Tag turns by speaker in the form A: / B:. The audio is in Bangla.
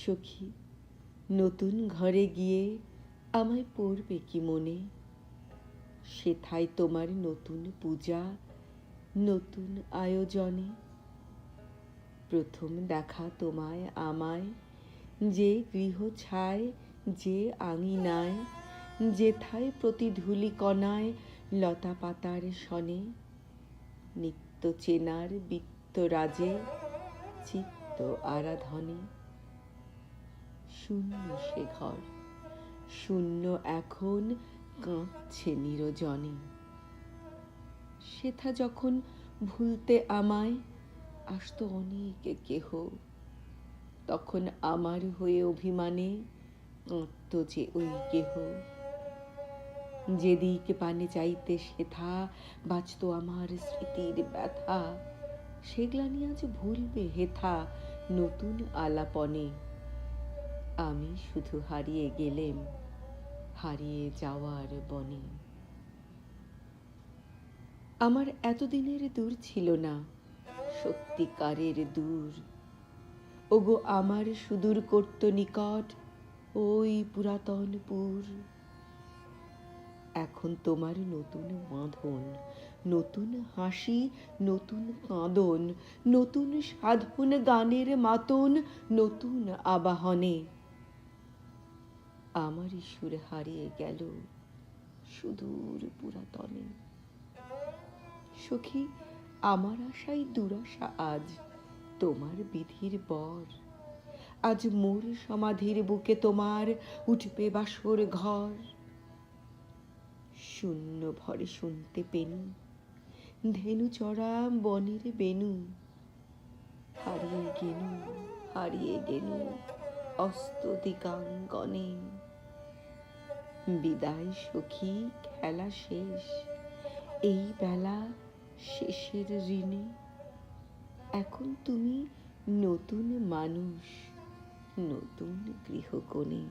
A: সখী, নতুন ঘরে গিয়ে আমায় পড়বে কি মনে, সেথায় তোমার নতুন পূজা, নতুন আয়োজনে। প্রথম দেখা তোমায় আমায় যে গৃহ ছায়, যে আঙিনায়, যেথায় প্রতি ধূলিকণায় লতা পাতার শনে নিত্য চেনার বিত্তরাজে চিত্ত আরাধনে। শূন্য সে ঘর, শূন্য এখন, কাঁদছে নিরজনে। সেথা যখন ভুলতে আমায় আসতো অনেক কেহ, তখন আমার হয়ে অভিমানে কাঁদতো যে ওই কেহ। যেদিক পানে চাইতে সেথা বাজতো আমার স্মৃতির ব্যথা, সেগ্লানি আজ ভুলবে হেথা নতুন আলাপনে। আমি শুধু হারিয়ে গেলেম হারিয়ে যাওয়ার বনে। আমার এতদিনের দূর ছিল না, সত্যিকারের দূর। ওগো আমার সুদূর কর্ত নিকট ওই পুরাতন পুর। এখন তোমার নতুন বাঁধন, নতুন হাসি, নতুন কাঁদন, নতুন সাধন গানের মাতন, নতুন আবাহনে। আমারই সুর হারিয়ে গেল সুদূর পুরাতনে। সখী, আমার আশাই দুরাশা আজ, তোমার বিধির বর। আজ মোর সমাধির বুকে তোমার উঠবে বাসর ঘর। শূন্য ভরে শুনতে পেনু, ধেনু চড়া বনের বেনু। হারিয়ে গেনু, হারিয়ে গেনু অস্ত দিগাঙ্গনে। বিদায় সখী, খেলা শেষ, এই বেলা শেষের ঋণে। এখন তুমি নতুন মানুষ, নতুন গৃহকোণে।